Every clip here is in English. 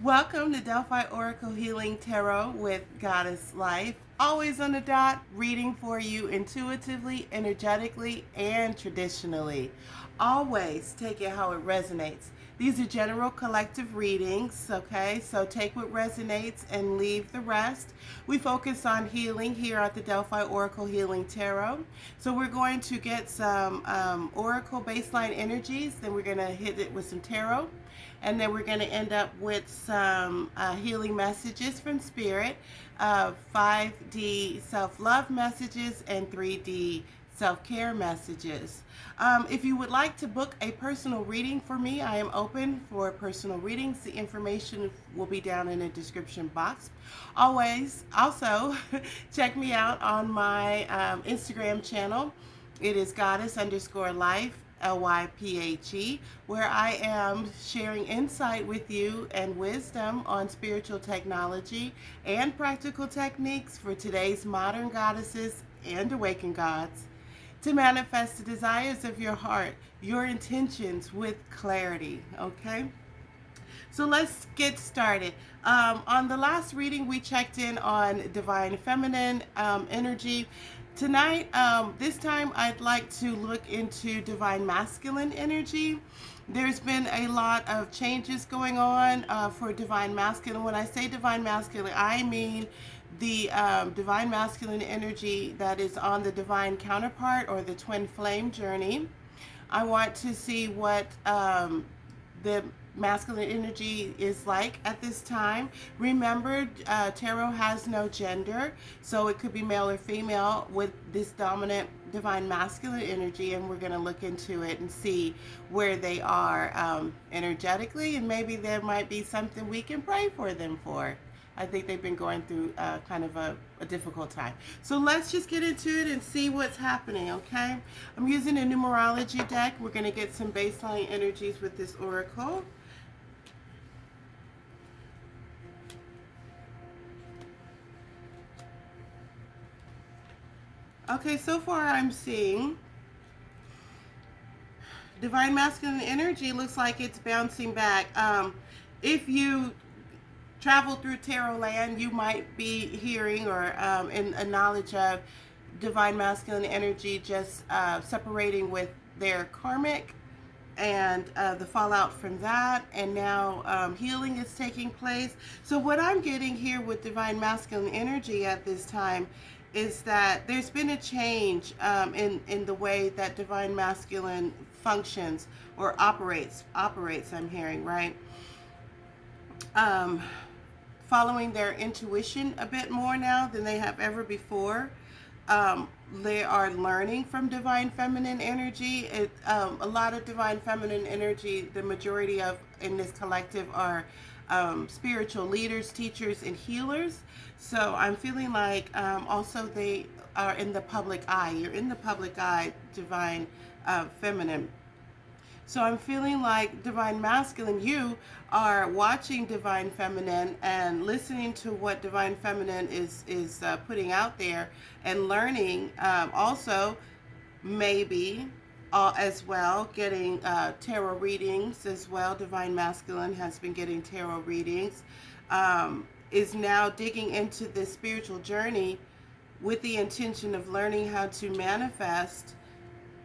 Welcome to Delphi Oracle Healing Tarot with Goddess Life. Always on the dot, reading for you intuitively, energetically, and traditionally. Always take it how it resonates. These are general collective readings, okay? So take what resonates and leave the rest. We focus on healing here at the Delphi Oracle Healing Tarot. So we're going to get some Oracle baseline energies, then we're going to hit it with some tarot. And then we're going to end up with some healing messages from Spirit, 5D self-love messages, and 3D self-care messages. If you would like to book a personal reading for me, I am open for personal readings. The information will be down in the description box. Always, also, check me out on my Instagram channel. It is goddess_life. LYPHE, where I am sharing insight with you and wisdom on spiritual technology and practical techniques for today's modern goddesses and awakened gods to manifest the desires of your heart, your intentions with clarity, okay? So let's get started. On the last reading, we checked in on divine feminine energy. Tonight, this time, I'd like to look into divine masculine energy. There's been a lot of changes going on for divine masculine. When I say divine masculine, I mean the divine masculine energy that is on the divine counterpart or the twin flame journey. I want to see what the masculine energy is like at this time. Remember, tarot has no gender, so it could be male or female with this dominant divine masculine energy, and we're going to look into it and see where they are energetically, and maybe there might be something we can pray for them for. I think they've been going through kind of a difficult time. So let's just get into it and see what's happening, okay? I'm using a numerology deck. We're going to get some baseline energies with this oracle. Okay, so far I'm seeing divine masculine energy looks like it's bouncing back. If you travel through tarot land, you might be hearing or in a knowledge of divine masculine energy just separating with their karmic and the fallout from that, and now healing is taking place. So what I'm getting here with divine masculine energy at this time is that there's been a change in the way that divine masculine functions or operates. I'm hearing, right? Following their intuition a bit more now than they have ever before. They are learning from divine feminine energy. A lot of divine feminine energy, the majority of in this collective are spiritual leaders, teachers, and healers. So I'm feeling like also they are in the public eye. You're in the public eye, divine feminine. So I'm feeling like divine masculine, you are watching divine feminine and listening to what divine feminine is putting out there and learning. Also, maybe as well, getting tarot readings as well. Divine masculine has been getting tarot readings. Is now digging into this spiritual journey with the intention of learning how to manifest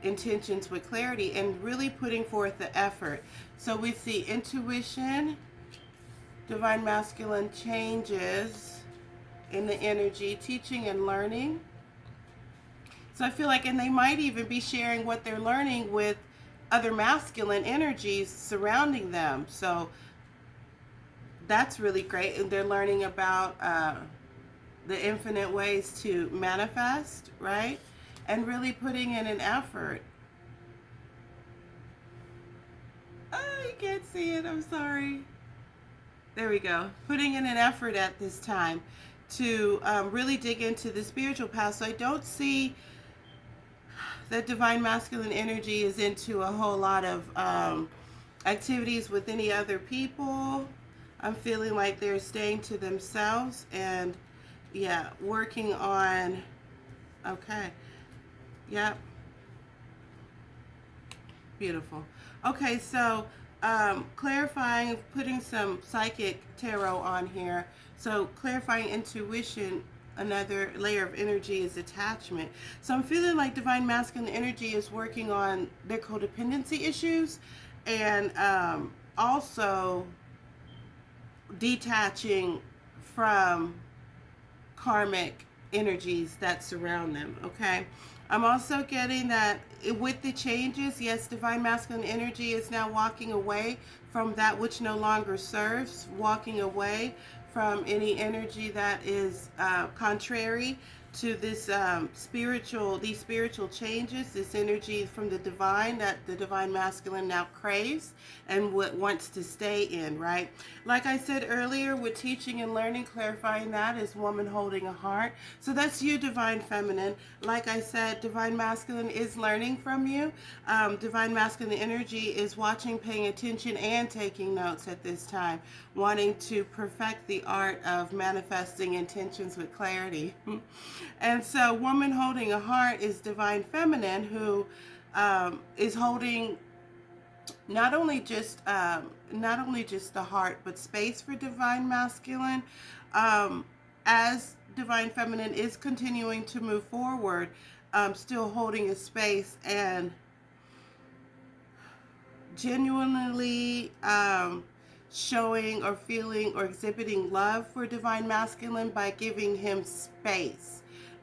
intentions with clarity and really putting forth the effort. So we see intuition, divine masculine changes in the energy, teaching and learning. So I feel like, and they might even be sharing what they're learning with other masculine energies surrounding them. So that's really great. And they're learning about the infinite ways to manifest, right? And really putting in an effort. Oh, you can't see it. I'm sorry. There we go. Putting in an effort at this time to really dig into the spiritual path. So I don't see that divine masculine energy is into a whole lot of activities with any other people. I'm feeling like they're staying to themselves and, yeah, working on, okay. Yep. Beautiful. Okay, so clarifying, putting some psychic tarot on here. So clarifying intuition, another layer of energy is attachment. So I'm feeling like divine masculine energy is working on their codependency issues, and also detaching from karmic energies that surround them. Okay, I'm also getting that with the changes, yes, divine masculine energy is now walking away from that which no longer serves, walking away from any energy that is contrary to this these spiritual changes, this energy from the divine that the divine masculine now craves and what wants to stay in, right? Like I said earlier, with teaching and learning, clarifying that is woman holding a heart. So that's you, divine feminine. Like I said, divine masculine is learning from you. Divine masculine energy is watching, paying attention, and taking notes at this time, wanting to perfect the art of manifesting intentions with clarity. And so woman holding a heart is divine feminine, who is holding not only just the heart, but space for divine masculine. As divine feminine is continuing to move forward, still holding a space and genuinely showing or feeling or exhibiting love for divine masculine by giving him space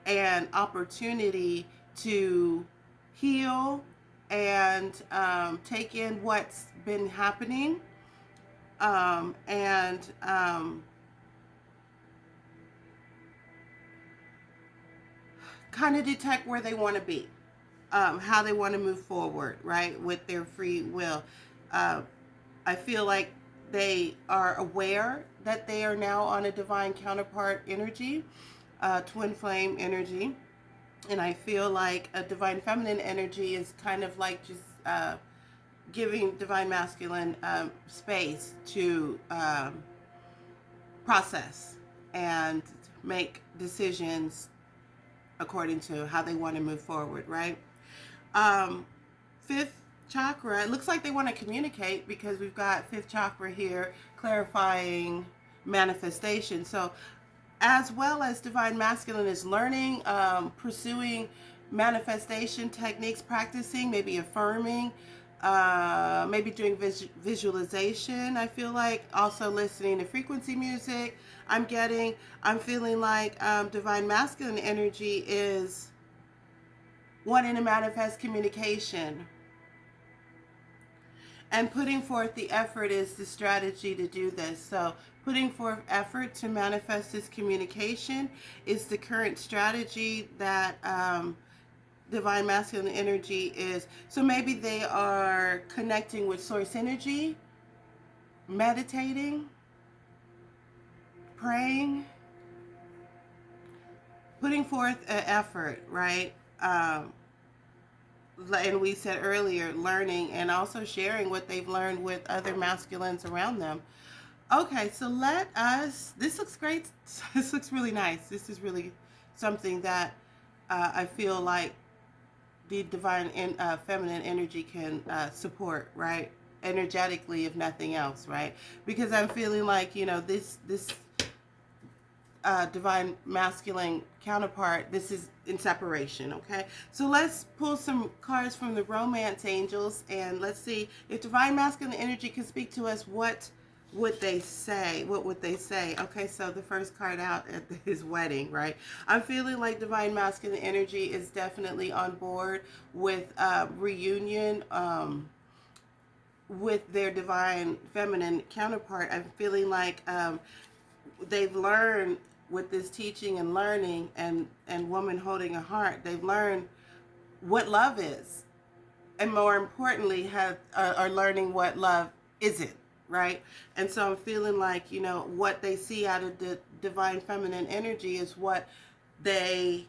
and opportunity to heal and take in what's been happening, and kind of detect where they want to be, how they want to move forward, right, with their free will. I feel like they are aware that they are now on a divine counterpart energy, twin flame energy. And I feel like a divine feminine energy is kind of like just giving divine masculine space to process and make decisions according to how they want to move forward, right? Fifth chakra, it looks like they want to communicate because we've got fifth chakra here clarifying manifestation. So as well as divine masculine is learning, pursuing manifestation techniques, practicing, maybe affirming, maybe doing visualization. I feel like also listening to frequency music. I'm feeling like divine masculine energy is wanting to manifest communication, and putting forth the effort is the strategy to do this. So putting forth effort to manifest this communication is the current strategy that divine masculine energy is. So maybe they are connecting with source energy, meditating, praying, putting forth an effort, right? And we said earlier, learning and also sharing what they've learned with other masculines around them. Okay, so this looks great. This looks really nice. This is really something that I feel like the divine feminine energy can support, right? Energetically, if nothing else, right? Because I'm feeling like, this divine masculine counterpart, this is in separation. Okay, so let's pull some cards from the romance angels, and let's see if divine masculine energy can speak to us. What would they say? Okay, so the first card out at his wedding, right? I'm feeling like divine masculine energy is definitely on board with reunion with their divine feminine counterpart. I'm feeling like they've learned with this teaching and learning, and woman holding a heart, they've learned what love is, and more importantly are learning what love isn't, right? And so I'm feeling like, what they see out of the divine feminine energy is what they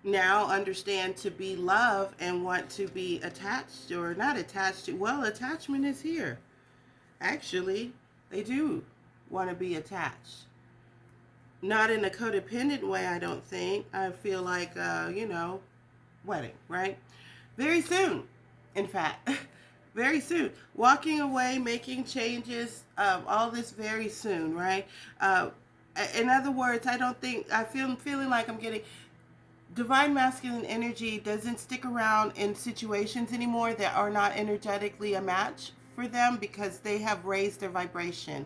now understand to be love and want to be attached, or not attached to. Well, attachment is here. Actually, they do want to be attached. Not in a codependent way, I don't think. I feel like, wedding, right? Very soon, in fact. Very soon. Walking away, making changes, all this very soon, right? Uh, in other words, I don't think, feeling like I'm getting, divine masculine energy doesn't stick around in situations anymore that are not energetically a match for them, because they have raised their vibration.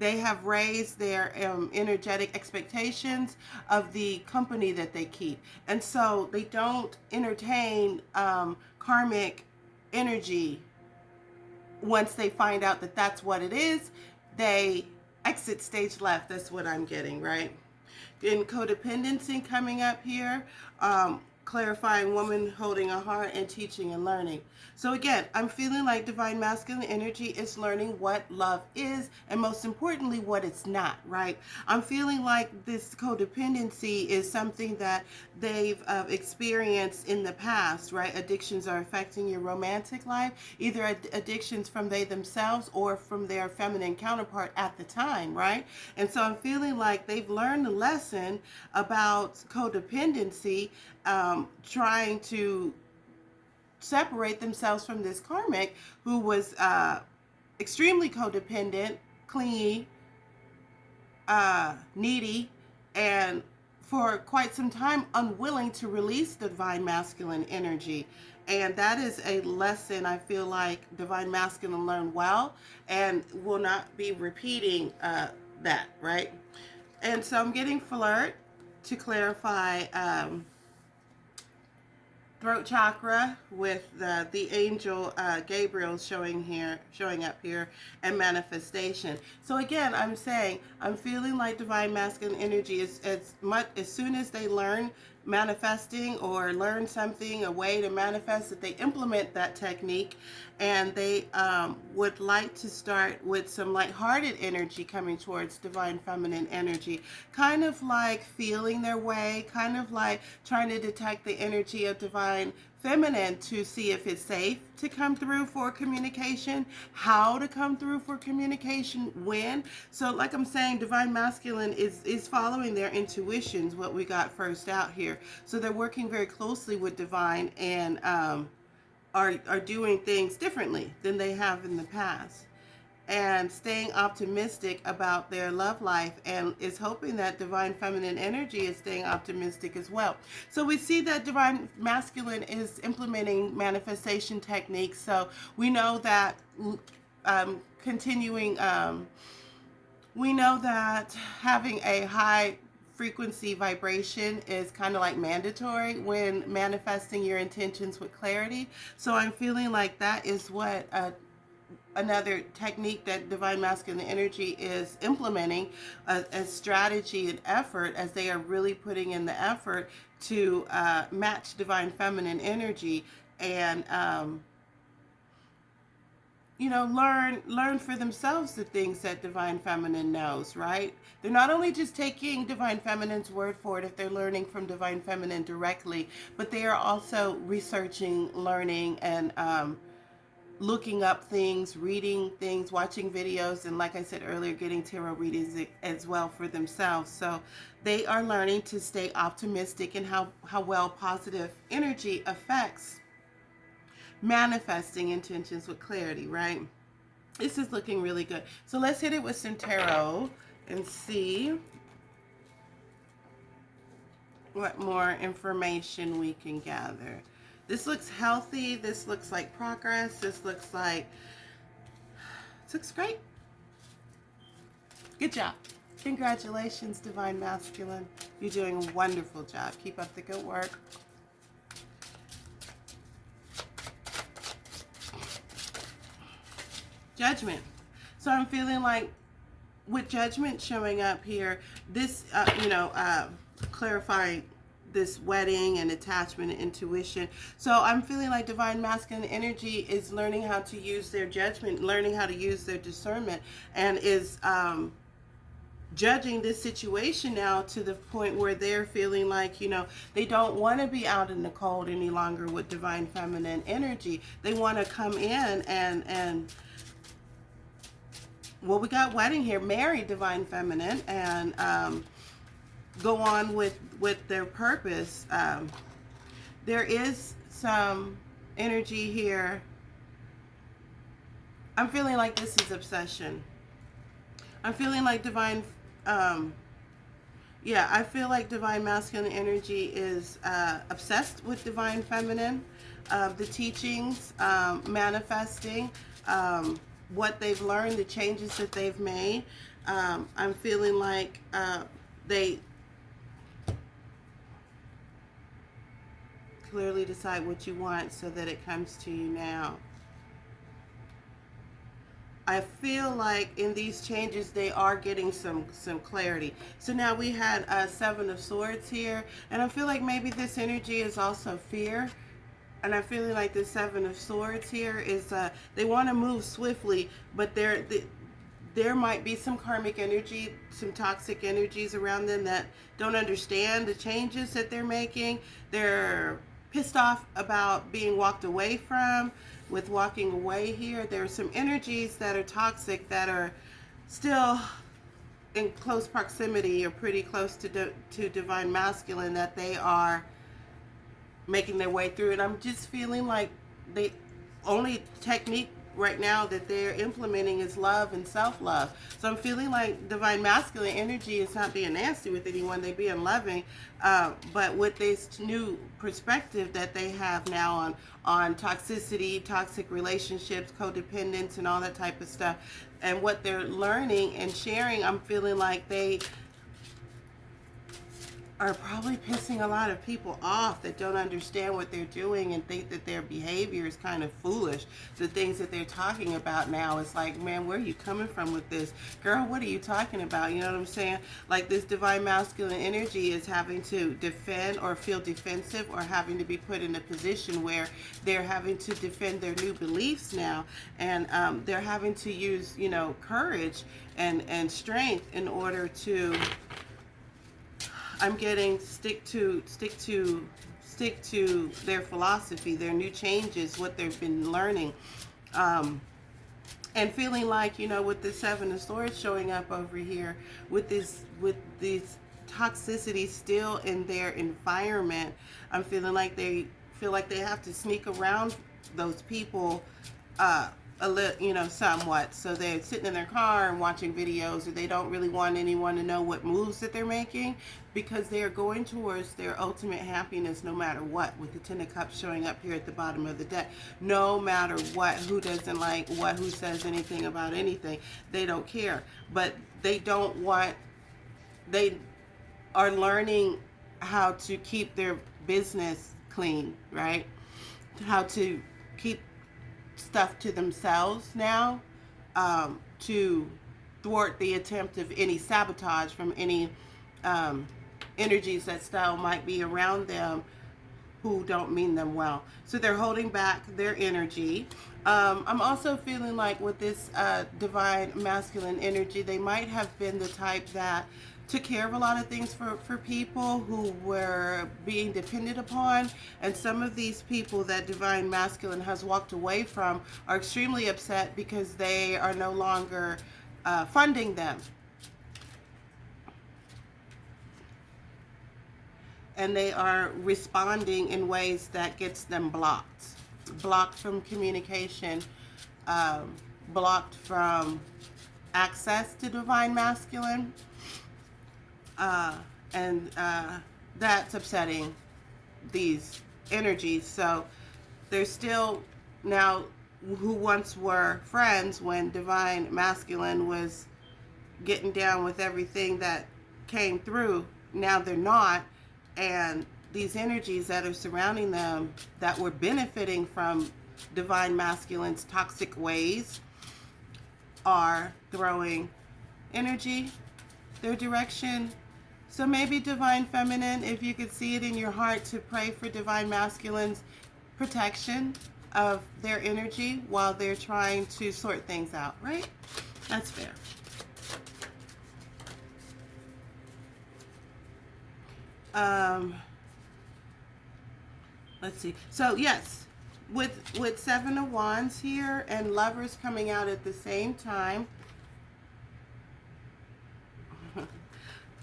They have raised their energetic expectations of the company that they keep. And so they don't entertain karmic energy. Once they find out that that's what it is, they exit stage left. That's what I'm getting, right? In codependency coming up here, clarifying woman holding a heart and teaching and learning. So again, I'm feeling like divine masculine energy is learning what love is, and most importantly, what it's not, right? I'm feeling like this codependency is something that they've experienced in the past, right? Addictions are affecting your romantic life, either addictions from they themselves or from their feminine counterpart at the time, right? And so I'm feeling like they've learned the lesson about codependency, trying to separate themselves from this karmic who was extremely codependent, clingy, needy, and for quite some time unwilling to release the divine masculine energy. And that is a lesson I feel like divine masculine learned well and will not be repeating that, right? And so I'm getting flirt to clarify throat chakra with the angel Gabriel showing up here, and manifestation. So again, I'm saying I'm feeling like divine masculine energy is as soon as they learn manifesting or learn something, a way to manifest, that they implement that technique, and they would like to start with some lighthearted energy coming towards divine feminine energy, kind of like feeling their way, kind of like trying to detect the energy of divine feminine to see if it's safe to come through for communication, how to come through for communication, when. So like I'm saying, divine masculine is following their intuitions, what we got first out here. So they're working very closely with divine, and are doing things differently than they have in the past, and staying optimistic about their love life, and is hoping that divine feminine energy is staying optimistic as well. So we see that divine masculine is implementing manifestation techniques. So we know that continuing we know that having a high frequency vibration is kind of like mandatory when manifesting your intentions with clarity. So I'm feeling like that is what another technique that divine masculine energy is implementing as strategy and effort, as they are really putting in the effort to match divine feminine energy, and learn for themselves the things that divine feminine knows, right? They're not only just taking divine feminine's word for it if they're learning from divine feminine directly, but they are also researching, learning, and looking up things, reading things, watching videos, and like I said earlier, getting tarot readings as well for themselves. So they are learning to stay optimistic, and how well positive energy affects manifesting intentions with clarity, right? This is looking really good. So let's hit it with some tarot and see what more information we can gather. This looks healthy. This looks like progress. This looks great. Good job. Congratulations, divine masculine. You're doing a wonderful job. Keep up the good work. Judgment. So I'm feeling like with judgment showing up here, this, clarifying this wedding and attachment and intuition. So I'm feeling like divine masculine energy is learning how to use their judgment, learning how to use their discernment, and is judging this situation now to the point where they're feeling like, they don't want to be out in the cold any longer with divine feminine energy. They want to come in and well, we got wedding here, marry divine feminine, and go on with their purpose. There is some energy here I'm feeling like this is obsession. I'm feeling like divine, um, yeah, I feel like divine masculine energy is obsessed with divine feminine, the teachings, manifesting what they've learned, the changes that they've made. I'm feeling like they clearly decide what you want so that it comes to you now. I feel like in these changes they are getting some clarity. So now we had Seven of Swords here, and I feel like maybe this energy is also fear. And I'm feeling like the Seven of Swords here is they want to move swiftly, but there might be some karmic energy, some toxic energies around them that don't understand the changes that they're making. They're pissed off about being walked away from. With walking away here, there are some energies that are toxic that are still in close proximity or pretty close to divine masculine that they are making their way through. And I'm just feeling like the only technique right now that they're implementing is love and self-love. So I'm feeling like divine masculine energy is not being nasty with anyone, they're being loving, but with this new perspective that they have now on toxicity, toxic relationships, codependence, and all that type of stuff, and what they're learning and sharing, I'm feeling like they are probably pissing a lot of people off that don't understand what they're doing and think that their behavior is kind of foolish. The things that they're talking about now, it's like, man, where are you coming from with this? Girl, what are you talking about? You know what I'm saying? Like this divine masculine energy is having to defend or feel defensive or having to be put in a position where they're having to defend their new beliefs now. And they're having to use, courage and strength in order to, I'm getting stick to their philosophy, their new changes, what they've been learning, and feeling like, with the Seven of Swords showing up over here, with these toxicity still in their environment, I'm feeling like they feel like they have to sneak around those people a little, somewhat. So they're sitting in their car and watching videos, or they don't really want anyone to know what moves that they're making, because they are going towards their ultimate happiness no matter what, with the Ten of Cups showing up here at the bottom of the deck. No matter what, who doesn't like what, who says anything about anything, they don't care. But they are learning how to keep their business clean, right? How to keep stuff to themselves now, to thwart the attempt of any sabotage from any energies that style might be around them who don't mean them well. So they're holding back their energy. I'm also feeling like with this divine masculine energy, they might have been the type that took care of a lot of things for people who were being depended upon. And some of these people that divine masculine has walked away from are extremely upset because they are no longer funding them. And they are responding in ways that gets them blocked from communication, blocked from access to divine masculine, and that's upsetting these energies. So there's still now who once were friends when divine masculine was getting down with everything that came through, now they're not. And these energies that are surrounding them that were benefiting from divine masculine's toxic ways are throwing energy their direction. So maybe divine feminine, if you could see it in your heart, to pray for divine masculine's protection of their energy while they're trying to sort things out, right? That's fair. Let's see. So yes, with Seven of Wands here and Lovers coming out at the same time,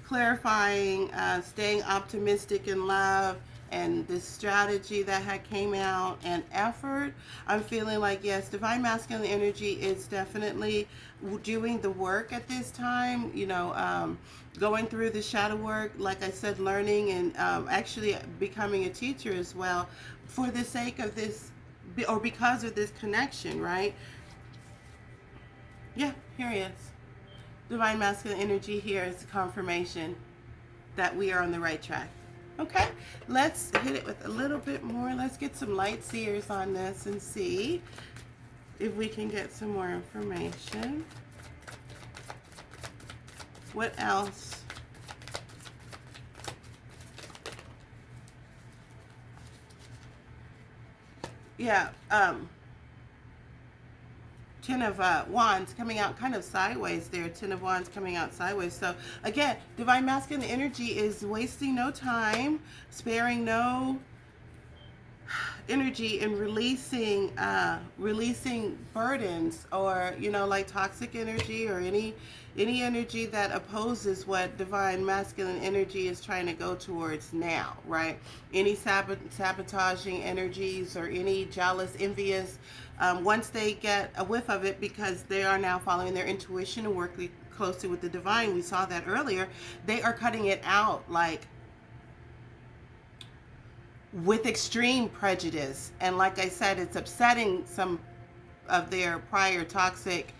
clarifying, staying optimistic in love, and this strategy that had came out and effort, I'm feeling like, yes, divine masculine energy is definitely doing the work at this time, going through the shadow work, like I said, learning and actually becoming a teacher as well for the sake of this, or because of this connection, right? Yeah, here he is. Divine masculine energy here is confirmation that we are on the right track. Okay, let's hit it with a little bit more. Let's get some light seers on this and see if we can get some more information. What else? Yeah, Ten of Wands coming out kind of sideways there. Ten of Wands coming out sideways. So again, divine masculine energy is wasting no time, sparing no energy in releasing burdens, or like toxic energy, or any energy that opposes what divine masculine energy is trying to go towards now, right? Any sabotaging energies, or any jealous, envious, once they get a whiff of it, because they are now following their intuition and working closely with the divine, we saw that earlier, they are cutting it out like with extreme prejudice. And like I said, it's upsetting some of their prior toxic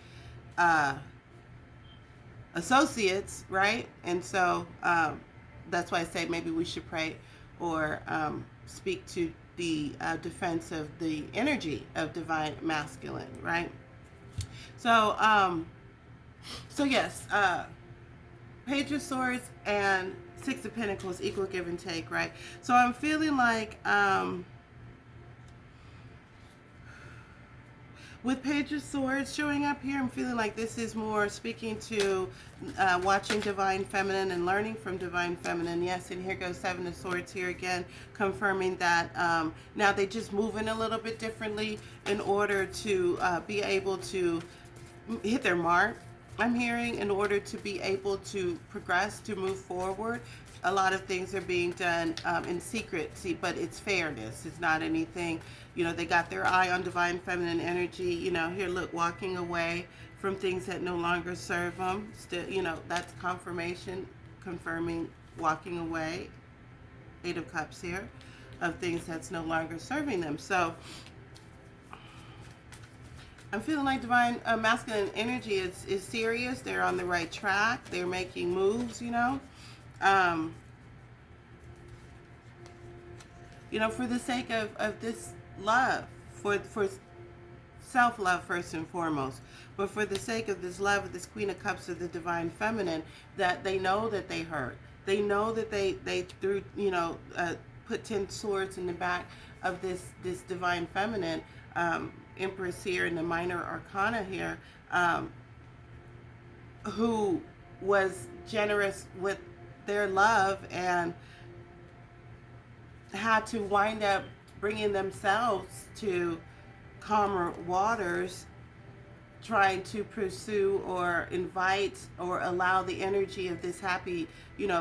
associates, right? And so that's why I say maybe we should pray, or speak to the defense of the energy of divine masculine, right? So yes, Page of Swords and Six of Pentacles, equal give and take, right? So I'm feeling like with Page of Swords showing up here, I'm feeling like this is more speaking to watching Divine Feminine and learning from Divine Feminine. Yes, and here goes Seven of Swords here again, confirming that now they just moving a little bit differently in order to be able to hit their mark. I'm hearing in order to be able to progress, to move forward. A lot of things are being done in secret, but it's fairness. It's not anything, they got their eye on divine feminine energy. Here, look, walking away from things that no longer serve them. Still, that's confirmation, confirming walking away. Eight of Cups here, of things that's no longer serving them. So I'm feeling like divine masculine energy is serious. They're on the right track. They're making moves, for the sake of this love, for self-love first and foremost, but for the sake of this love of this Queen of Cups of the divine feminine, that they know that they hurt. They know that they threw, put 10 swords in the back of this divine feminine, Empress here in the minor arcana here, who was generous with their love and had to wind up bringing themselves to calmer waters, trying to pursue or invite or allow the energy of this happy,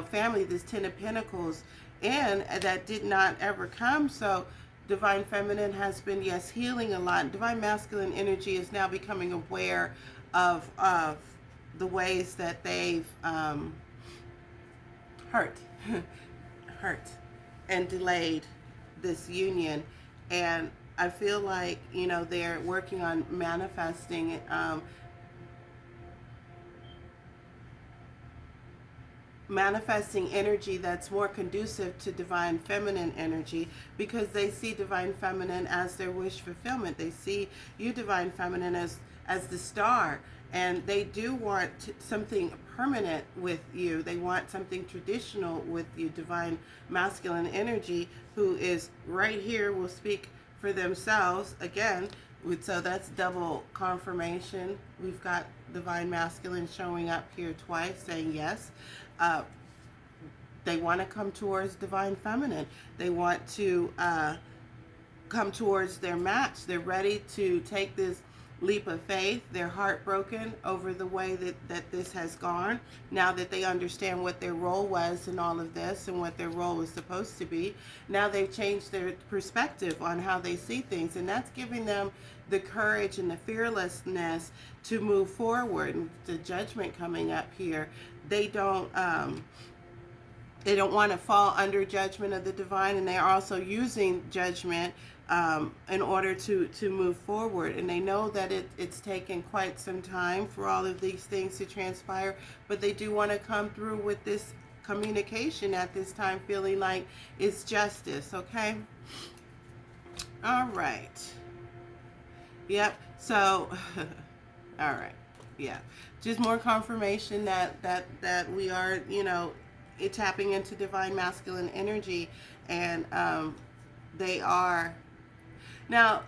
family, this Ten of Pentacles, and that did not ever come. So divine feminine has been, yes, healing a lot. Divine masculine energy is now becoming aware of the ways that they've hurt and delayed this union. And I feel like, they're working on manifesting energy that's more conducive to divine feminine energy, because they see divine feminine as their wish fulfillment. They see you, divine feminine, as the star, and they do want something permanent with you. They want something traditional with you. Divine masculine energy, who is right here, will speak for themselves again. So that's double confirmation. We've got divine masculine showing up here twice, saying yes. They want to come towards divine feminine. They want to come towards their match. They're ready to take this leap of faith. They're heartbroken over the way that this has gone. Now that they understand what their role was in all of this and what their role was supposed to be, now they've changed their perspective on how they see things. And that's giving them the courage and the fearlessness to move forward. And the judgment coming up here, they don't want to fall under judgment of the divine, and they are also using judgment in order to move forward. And they know that it's taken quite some time for all of these things to transpire, but they do want to come through with this communication at this time, feeling like it's justice. Okay. All right. Yep. So, all right. Yeah. Just more confirmation that we are, tapping into divine masculine energy, and they are now.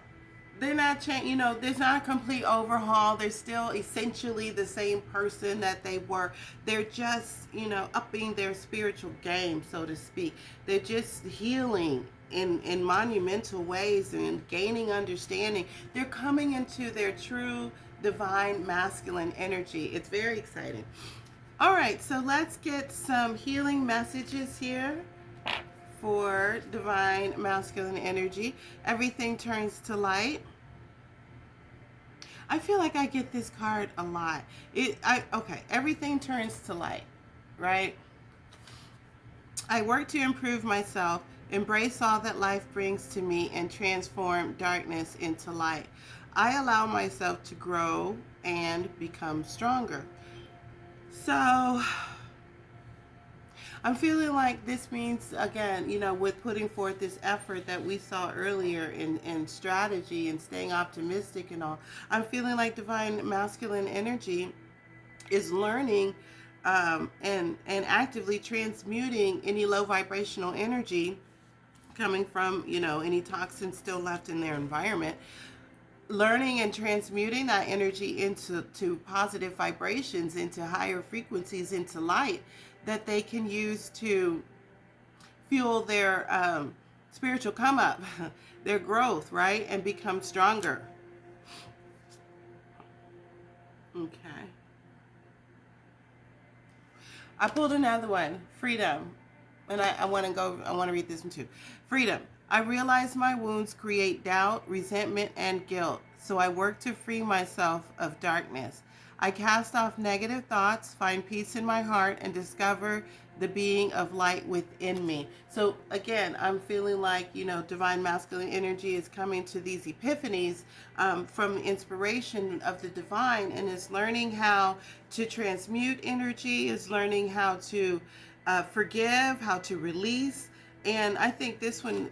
They're not changing, there's not a complete overhaul. They're still essentially the same person that they were. They're just, upping their spiritual game, so to speak. They're just healing in monumental ways and gaining understanding. They're coming into their true divine masculine energy. It's very exciting. All right, so let's get some healing messages here for divine masculine energy. Everything turns to light. I feel like I get this card a lot. Okay, everything turns to light, right? I work to improve myself, embrace all that life brings to me, and transform darkness into light. I allow myself to grow and become stronger. So I'm feeling like this means, again, with putting forth this effort that we saw earlier in strategy and staying optimistic and all, I'm feeling like divine masculine energy is learning and actively transmuting any low vibrational energy coming from, any toxins still left in their environment. Learning and transmuting that energy into positive vibrations, into higher frequencies, into light that they can use to fuel their spiritual come up, their growth, right? And become stronger. Okay. I pulled another one, freedom. And I want to read this one too. Freedom. I realize my wounds create doubt, resentment, and guilt, so I work to free myself of darkness. I cast off negative thoughts, find peace in my heart, and discover the being of light within me. So again, I'm feeling like, divine masculine energy is coming to these epiphanies from the inspiration of the divine, and is learning how to transmute energy, is learning how to forgive, how to release. And I think this one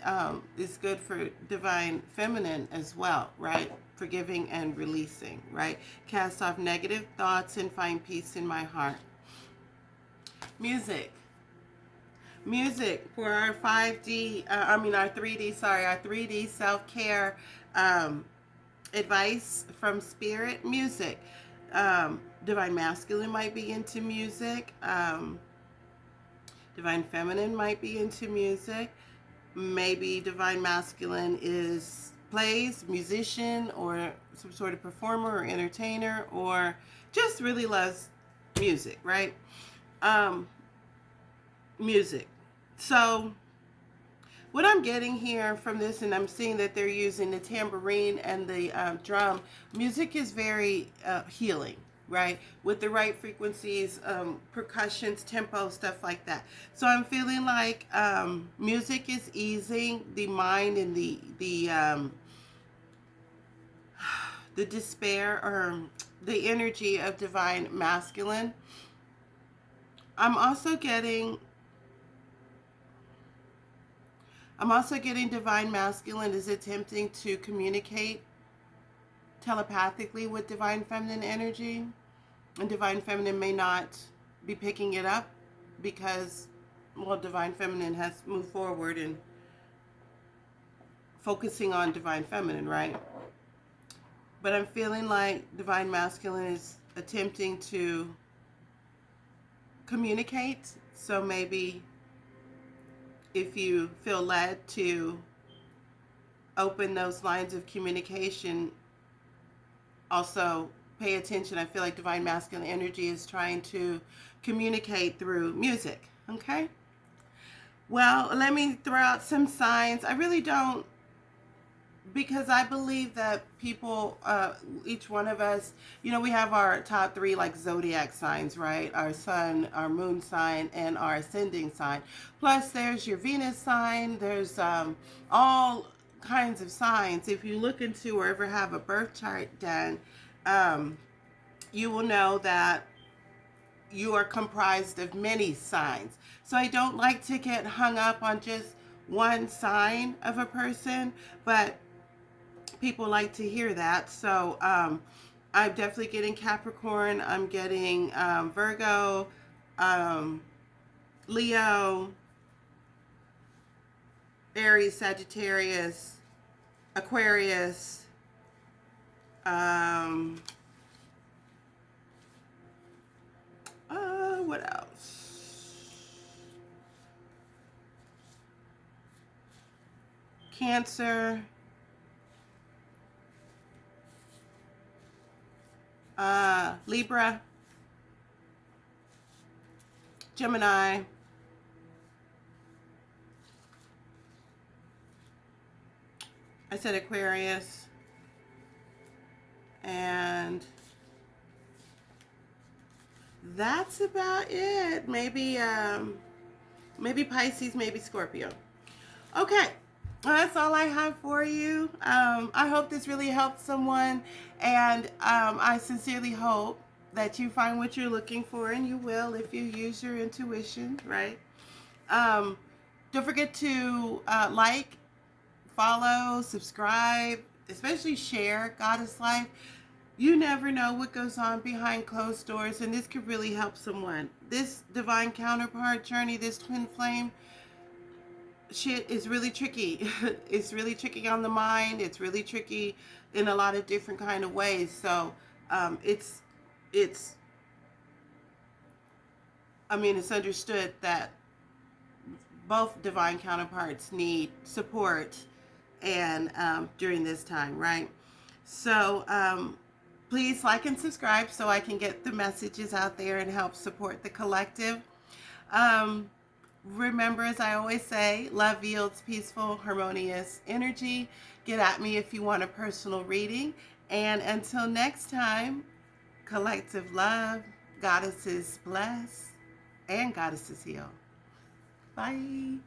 is good for divine feminine as well, right? Forgiving and releasing, right? Cast off negative thoughts and find peace in my heart. Music for our 3D, our 3D self-care advice from spirit. Music. Divine masculine might be into music. Divine feminine might be into music. Maybe divine masculine plays, musician, or some sort of performer or entertainer, or just really loves music, right? Music. So what I'm getting here from this, and I'm seeing that they're using the tambourine and the drum, music is very healing, right? With the right frequencies, percussions, tempo, stuff like that. So I'm feeling like music is easing the mind and the despair or the energy of divine masculine. I'm also getting divine masculine is attempting to communicate telepathically with divine feminine energy, and divine feminine may not be picking it up because, well, divine feminine has moved forward and focusing on divine feminine, right? But I'm feeling like divine masculine is attempting to communicate. So maybe if you feel led to open those lines of communication also pay attention. I feel like divine masculine energy is trying to communicate through music. Okay? Well, let me throw out some signs. I really don't, because I believe that people, each one of us, we have our top three like zodiac signs, right? Our sun, our moon sign, and our ascending sign. Plus, there's your Venus sign. There's all kinds of signs. If you look into or ever have a birth chart done, um, you will know that you are comprised of many signs. So I don't like to get hung up on just one sign of a person, but people like to hear that. So I'm definitely getting Capricorn. I'm getting Virgo, um, Leo, Aries, Sagittarius, Aquarius. Um, what else? Cancer. Libra, Gemini, I said Aquarius, and that's about it. Maybe Pisces, maybe Scorpio. Okay, well, that's all I have for you. I hope this really helped someone, and I sincerely hope that you find what you're looking for, and you will if you use your intuition, right? Um, don't forget to like, follow, subscribe, especially share Goddess Life. You never know what goes on behind closed doors, and this could really help someone. This divine counterpart journey, this twin flame shit is really tricky. It's really tricky on the mind. It's really tricky in a lot of different kind of ways. So it's I mean, it's understood that both divine counterparts need support and during this time, right? So please like and subscribe so I can get the messages out there and help support the collective. Um, Remember, as I always say, love yields peaceful, harmonious energy. Get at me if you want a personal reading. And until next time, collective love, goddesses bless, and goddesses heal. Bye.